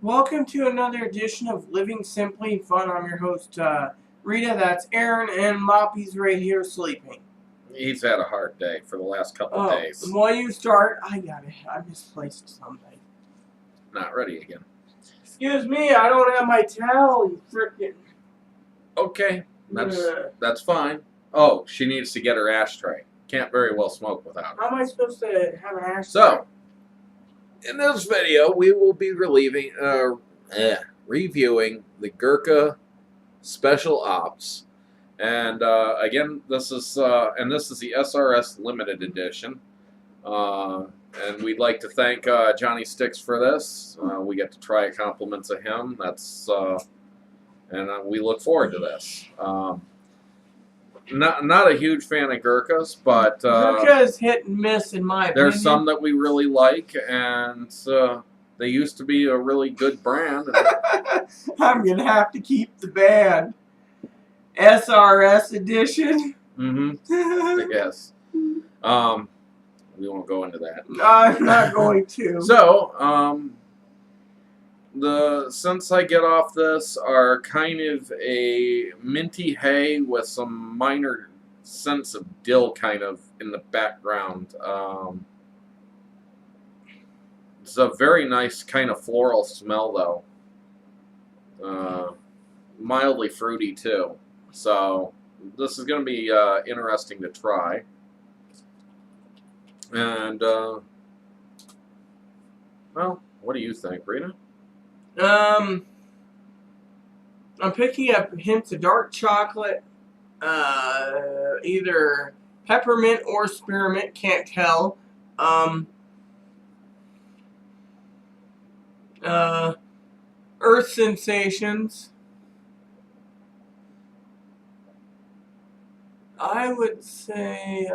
Welcome to another edition of Living Simply and Fun. I'm your host, Rita. That's Aaron, and Moppy's right here sleeping. He's had a hard day for the last couple days. While you start, I misplaced something. Not ready again. Excuse me, I don't have my towel, you frickin'. Okay, that's fine. Oh, she needs to get her ashtray. Can't very well smoke without it. How am I supposed to have an ashtray? So, in this video, we will be reviewing the Gurkha Special Ops, and again, this is the SRS limited edition, and we'd like to thank Johnny Stix for this. We get to try compliments of him. And we look forward to this. Not a huge fan of Gurkhas, but Gurkha's hit and miss in my opinion. There's some that we really like, and they used to be a really good brand. I'm gonna have to keep the band. SRS edition. I guess. We won't go into that. I'm not going to. So, the scents I get off this are kind of a minty hay with some minor sense of dill kind of in the background. It's a very nice kind of floral smell though. Mildly fruity too. So this is going to be interesting to try. And, well, what do you think, Rita? I'm picking up hints of dark chocolate, either peppermint or spearmint, can't tell. Earth sensations. I would say,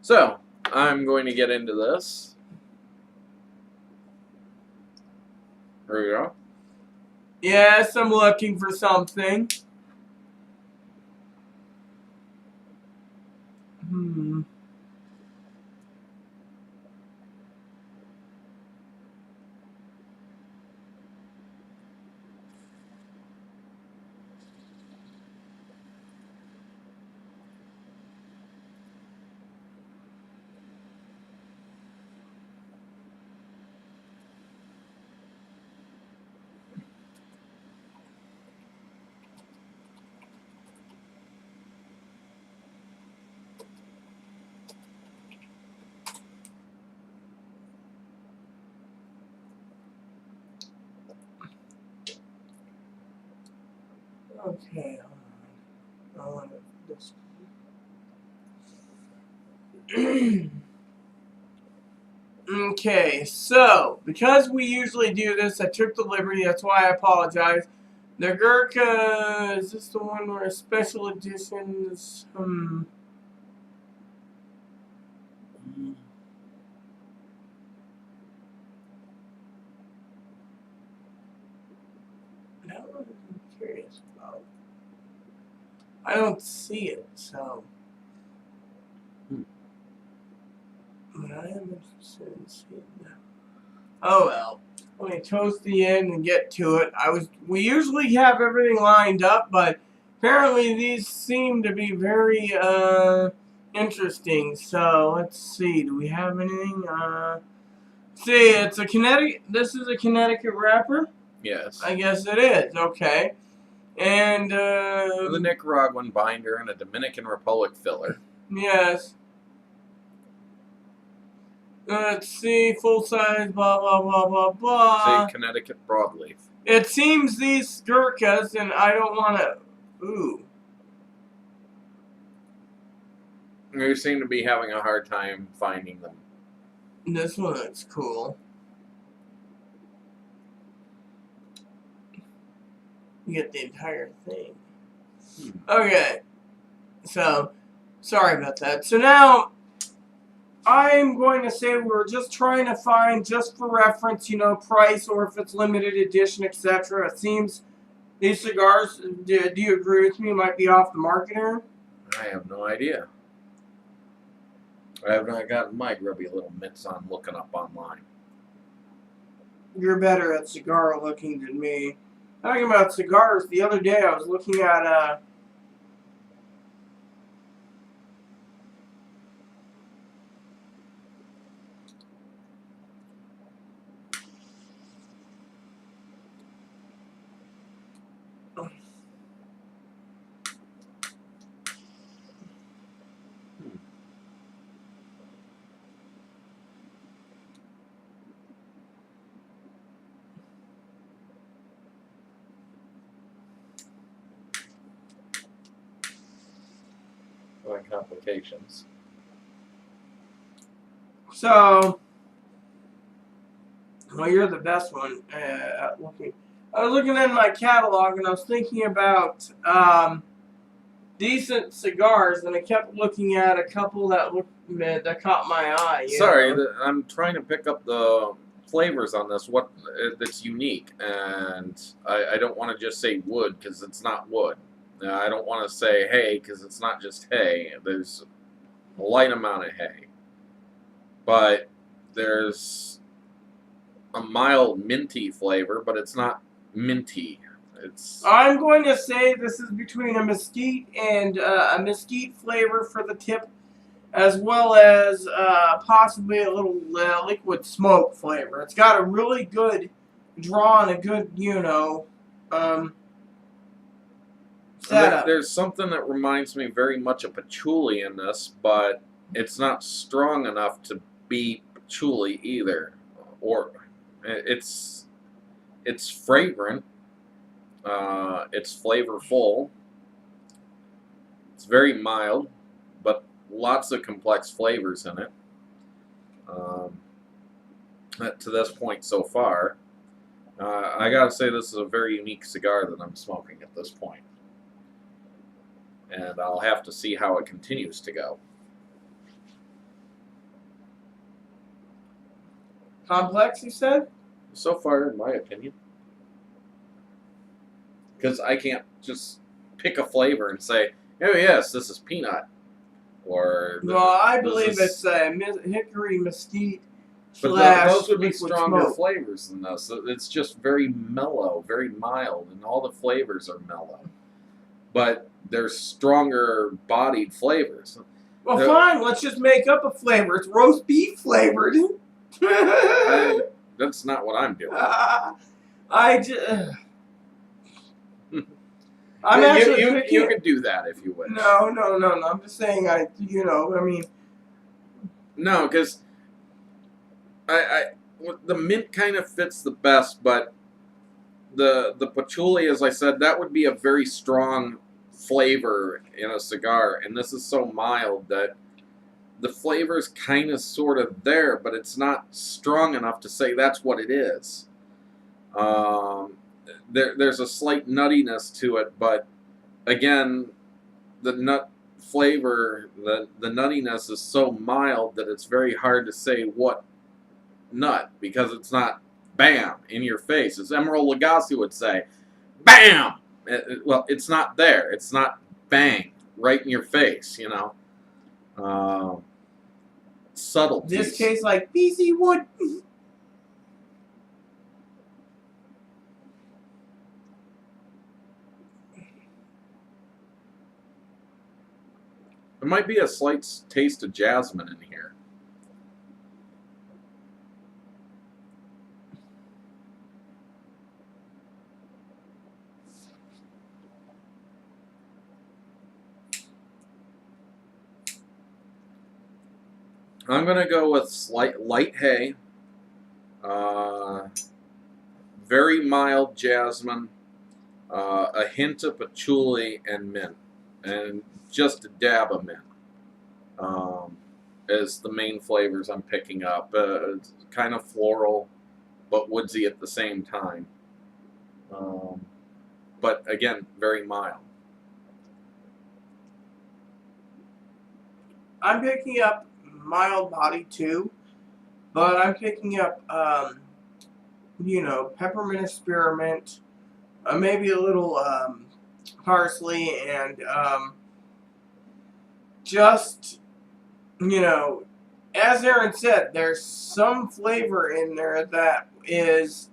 So, I'm going to get into this. There we go. Yes, I'm looking for something. Okay, hold on. I want this. Okay, so because we usually do this, I took the liberty. That's why I apologize. The Gurkha, is this the one where special editions? That one I'm curious about. I don't see it, so. But I am interested in seeing that. Oh well. Let me toast the end and get to it. We usually have everything lined up, but apparently these seem to be very interesting. So let's see. Do we have anything? See, it's a Connecticut. This is a Connecticut wrapper. Yes. I guess it is. Okay. And the Nicaraguan binder and a Dominican Republic filler. Yes. Let's see, full size, blah, blah, blah, blah, blah. See, Connecticut broadleaf. It seems these Gurkhas, and I don't want to, ooh. You seem to be having a hard time finding them. This one looks cool. You get the entire thing. Okay. So, sorry about that. So now, I'm going to say we're just trying to find, just for reference, price, or if it's limited edition, etc. It seems these cigars, do you agree with me, might be off the market, Aaron? I have no idea. I have not gotten my grubby little mitts on looking up online. You're better at cigar looking than me. Talking about cigars, the other day I was looking at Complications. so. Well, you're the best one at looking. I was looking at my catalog and I was thinking about decent cigars, and I kept looking at a couple that caught my eye. Sorry, I'm trying to pick up the flavors on this. What that's unique, and I don't want to just say wood because it's not wood. I don't want to say hay because it's not just hay. There's a light amount of hay, but there's a mild minty flavor, but it's not minty. I'm going to say this is between a mesquite and a mesquite flavor for the tip, as well as possibly a little liquid smoke flavor. It's got a really good draw and a good, setup. There's something that reminds me very much of patchouli in this, but it's not strong enough to be patchouli either. Or it's fragrant. It's flavorful. It's very mild, but lots of complex flavors in it. To this point so far, I gotta say this is a very unique cigar that I'm smoking at this point. And I'll have to see how it continues to go. Complex, you said? So far, in my opinion. Because I can't just pick a flavor and say, oh yes, this is peanut. Or well, I believe it's hickory mesquite. But those would be stronger flavors than this. It's just very mellow, very mild, and all the flavors are mellow. But there's stronger bodied flavors. Well, fine, let's just make up a flavor. It's roast beef flavored. That's not what I'm doing. You could do that if you wish. No. I'm just saying, No, because the mint kind of fits the best, but the patchouli, as I said, that would be a very strong flavor in a cigar, and this is so mild that the flavor's kind of sort of there, but it's not strong enough to say that's what it is. There's a slight nuttiness to it, but again, the nut flavor, the nuttiness is so mild that it's very hard to say what nut, because it's not bam in your face, as Emeril Lagasse would say, bam. Well, it's not there. It's not bang right in your face. Subtleties. This tastes like BC wood. There might be a slight taste of jasmine in here. I'm going to go with light hay, very mild jasmine, a hint of patchouli and mint, and just a dab of mint as the main flavors I'm picking up. It's kind of floral, but woodsy at the same time. But again, very mild. I'm picking up mild body too, but I'm picking up, peppermint spearmint, maybe a little parsley, and just, as Aaron said, there's some flavor in there that is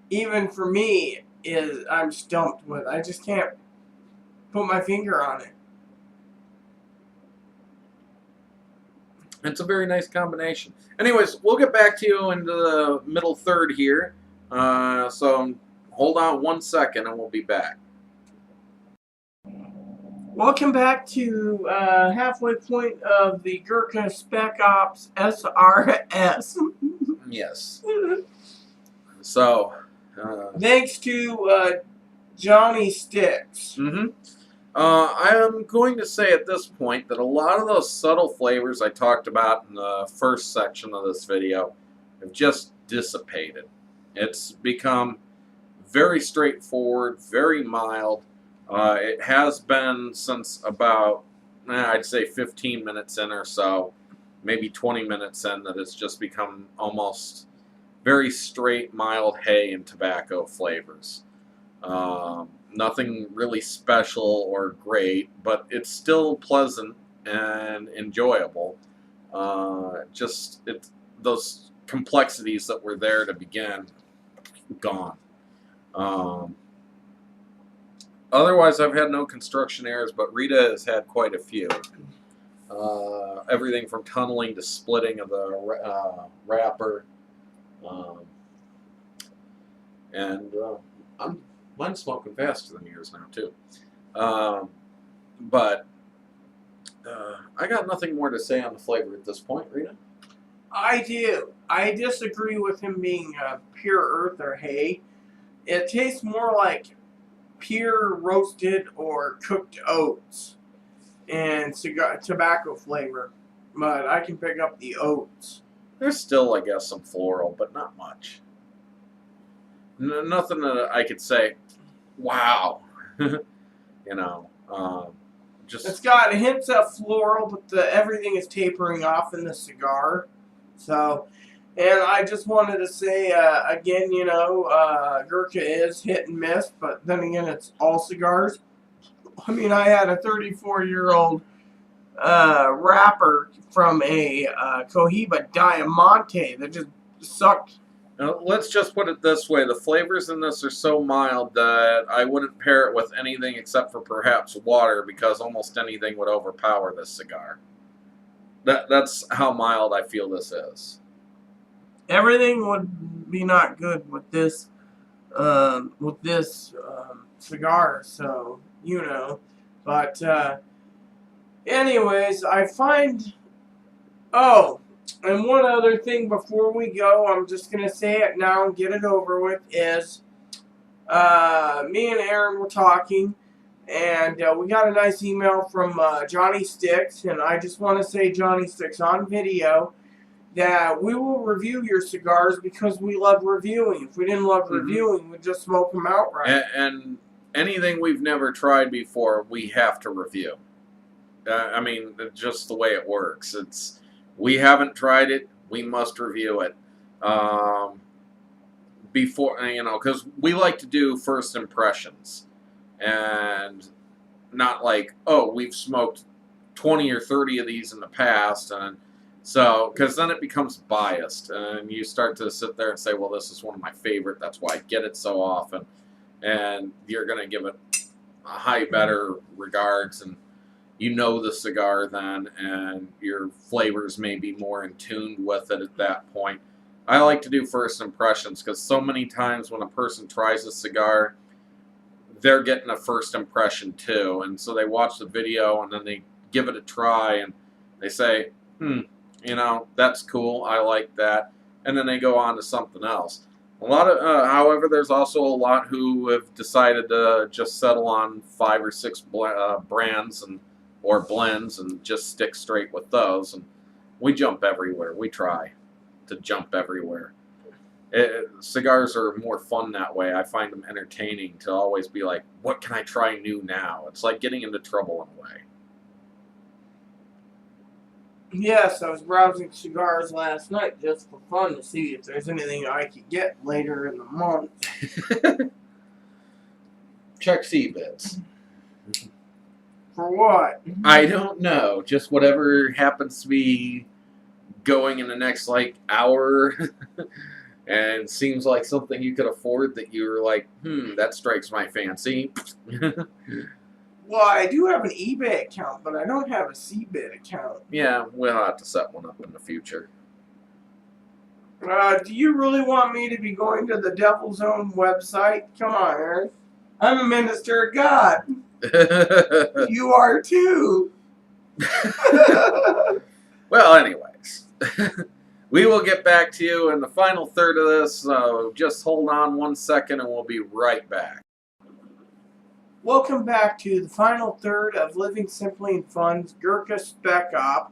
even for me I'm stumped with. I just can't put my finger on it. It's a very nice combination. Anyways, we'll get back to you in the middle third here. So hold on 1 second and we'll be back. Welcome back to halfway point of the Gurkha Spec Ops SRS. Yes. So, thanks to Johnny Stix. I am going to say at this point that a lot of those subtle flavors I talked about in the first section of this video have just dissipated. It's become very straightforward, very mild. It has been since about, I'd say 15 minutes in or so, maybe 20 minutes in, that it's just become almost very straight, mild hay and tobacco flavors. Nothing really special or great, but it's still pleasant and enjoyable. Just those complexities that were there to begin, gone. Otherwise, I've had no construction errors, but Rita has had quite a few. Everything from tunneling to splitting of the wrapper. Mine's smoking faster than yours now, too. But I got nothing more to say on the flavor at this point, Rita. I do. I disagree with him being pure earth or hay. It tastes more like pure roasted or cooked oats and tobacco flavor. But I can pick up the oats. There's still, I guess, some floral, but not much. Nothing that I could say, wow. You know, just... It's got hints of floral, but everything is tapering off in the cigar. So, and I just wanted to say, again, you know, Gurkha is hit and miss, but then again, it's all cigars. I mean, I had a 34-year-old wrapper from a Cohiba Diamante that just sucked. Now, let's just put it this way. The flavors in this are so mild that I wouldn't pair it with anything except for perhaps water, because almost anything would overpower this cigar. That's how mild I feel this is. Everything would be not good with this cigar, so, you know. But, anyways, I find... Oh, and one other thing before we go, I'm just going to say it now and get it over with, is me and Aaron were talking, and we got a nice email from Johnny Stix, and I just want to say, Johnny Stix, on video, that we will review your cigars because we love reviewing. If we didn't love reviewing, we'd just smoke them outright. And anything we've never tried before, we have to review. I mean, just the way it works. We haven't tried it, we must review it. Before, you know, because we like to do first impressions. And not like, oh, we've smoked 20 or 30 of these in the past, and so, because then it becomes biased, and you start to sit there and say, well, this is one of my favorite, that's why I get it so often, and you're going to give it a high, better regards, and you know the cigar then, and your flavors may be more in tune with it at that point. I like to do first impressions, because so many times when a person tries a cigar, they're getting a first impression too, and so they watch the video, and then they give it a try, and they say, you know, that's cool, I like that, and then they go on to something else. A lot of, however, there's also a lot who have decided to just settle on 5 or 6 brands or blends and just stick straight with those, and we jump everywhere. We try to jump everywhere. Cigars are more fun that way. I find them entertaining to always be like, what can I try new now? It's like getting into trouble in a way. Yes, I was browsing cigars last night just for fun to see if there's anything I could get later in the month. Check CBITs. For what? I don't know. Just whatever happens to be going in the next, like, hour. And seems like something you could afford that you're like, that strikes my fancy. Well, I do have an eBay account, but I don't have a CBIT account. Yeah, we'll have to set one up in the future. Do you really want me to be going to the Devil's Own website? Come on, Earth. I'm a minister of God. You are too. Well, anyways. We will get back to you in the final third of this, so just hold on 1 second and we'll be right back. Welcome back to the final third of Living Simply and Fun's Gurkha Spec Op.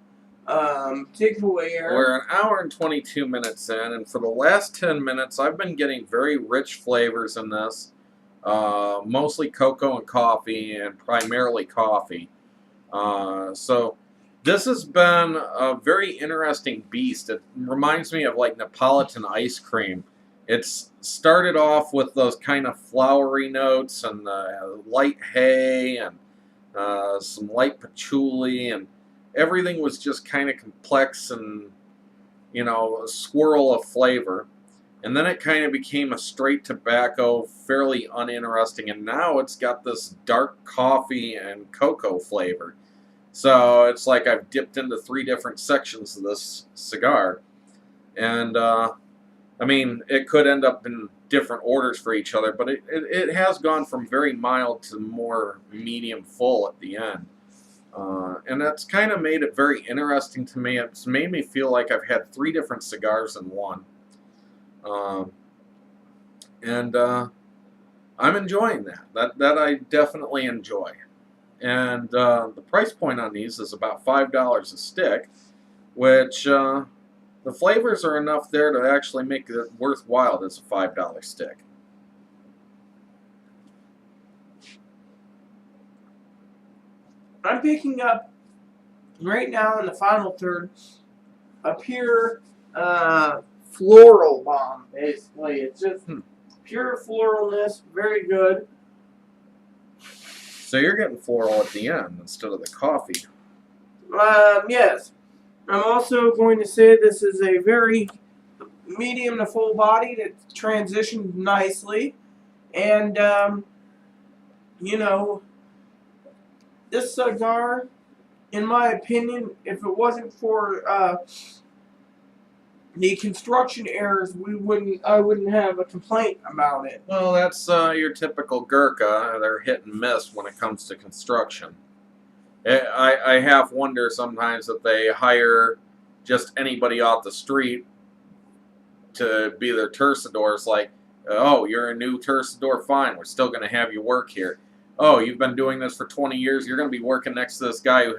Take it away, Aaron. We're an hour and 22 minutes in, and for the last 10 minutes, I've been getting very rich flavors in this. Mostly cocoa and coffee, and primarily coffee. So this has been a very interesting beast. It reminds me of like Neapolitan ice cream. It's started off with those kind of flowery notes and light hay and some light patchouli, and everything was just kind of complex and, you know, a swirl of flavor. And then it kind of became a straight tobacco, fairly uninteresting, and now it's got this dark coffee and cocoa flavor. So it's like I've dipped into 3 different sections of this cigar. And, I mean, it could end up in different orders for each other, but it has gone from very mild to more medium full at the end. And that's kind of made it very interesting to me. It's made me feel like I've had 3 different cigars in one. I'm enjoying that. That I definitely enjoy. And the price point on these is about $5 a stick, which the flavors are enough there to actually make it worthwhile as a $5 stick. I'm picking up, right now in the final third, a pure floral bomb, basically. It's just pure floralness, very good. So you're getting floral at the end instead of the coffee. Yes. I'm also going to say this is a very medium to full bodied. It transitioned nicely. And, you know, this cigar, in my opinion, if it wasn't for the construction errors, I wouldn't have a complaint about it. Well, that's your typical Gurkha. They're hit and miss when it comes to construction. I half wonder sometimes that they hire just anybody off the street to be their tercidors. Like, oh, you're a new tercidor? Fine, we're still going to have you work here. Oh, you've been doing this for 20 years? You're going to be working next to this guy who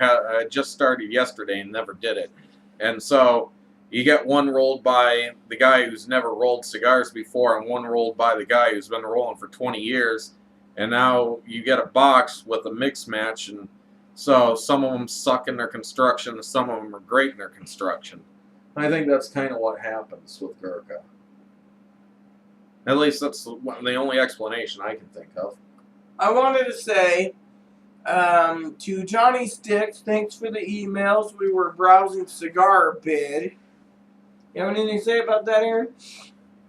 just started yesterday and never did it. And so you get one rolled by the guy who's never rolled cigars before and one rolled by the guy who's been rolling for 20 years. And now you get a box with a mix match, and so some of them suck in their construction and some of them are great in their construction. I think that's kind of what happens with Gurkha. At least that's the only explanation I can think of. I wanted to say to Johnny Stix, thanks for the emails. We were browsing cigar bid. You have anything to say about that, Aaron?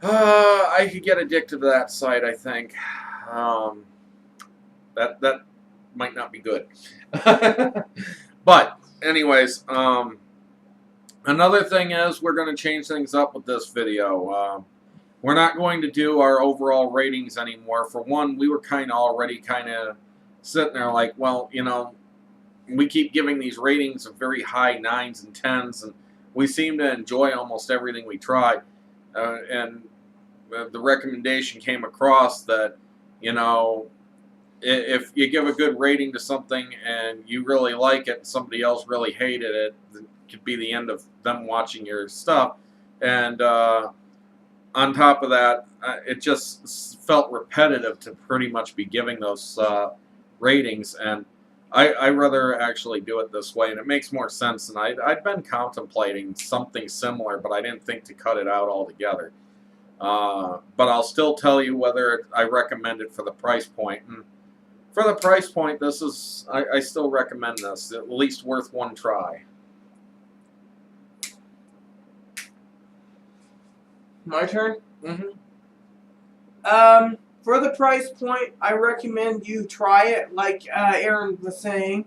I could get addicted to that site, I think. That might not be good. But, anyways, another thing is we're going to change things up with this video. We're not going to do our overall ratings anymore. For one, we were already sitting there like, well, you know, we keep giving these ratings of very high 9s and 10s, and we seem to enjoy almost everything we try. And the recommendation came across that, you know, if you give a good rating to something and you really like it and somebody else really hated it, it could be the end of them watching your stuff. And on top of that, it just felt repetitive to pretty much be giving those ratings, and I rather actually do it this way, and it makes more sense. And I'd been contemplating something similar, but I didn't think to cut it out altogether. But I'll still tell you whether I recommend it for the price point. And For the price point, this is, I still recommend this. At least worth one try. My turn? Mm-hmm. For the price point, I recommend you try it. Like Aaron was saying,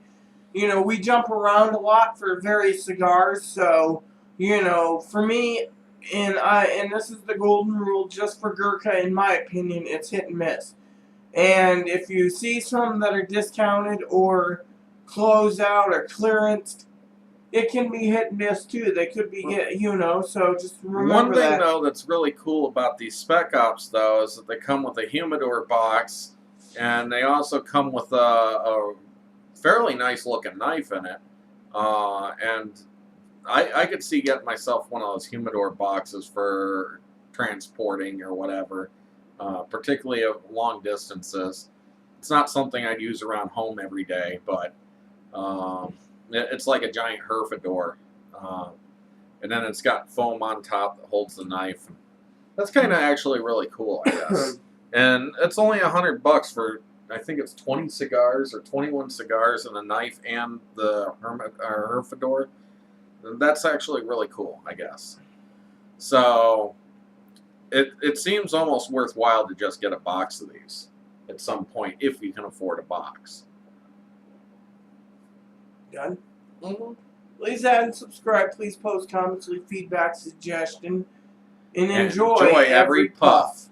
you know, we jump around a lot for various cigars, so, you know, for me, and this is the golden rule just for Gurkha, in my opinion, it's hit and miss. And if you see some that are discounted or closed out or clearanced, it can be hit and miss too. They could be hit, you know, so just remember One thing, that. though, that's really cool about these Spec Ops, though, is that they come with a humidor box, and they also come with a fairly nice-looking knife in it. And I could see getting myself one of those humidor boxes for transporting or whatever, particularly at long distances. It's not something I'd use around home every day, but it's like a giant herfador. And then it's got foam on top that holds the knife. That's kind of actually really cool, I guess. And it's only $100 for, I think it's 20 cigars or 21 cigars and a knife and the herfador. That's actually really cool, I guess. So it seems almost worthwhile to just get a box of these at some point if you can afford a box. Done? Mm-hmm. Please add and subscribe. Please post comments, leave feedback, suggestion, and And enjoy enjoy every puff.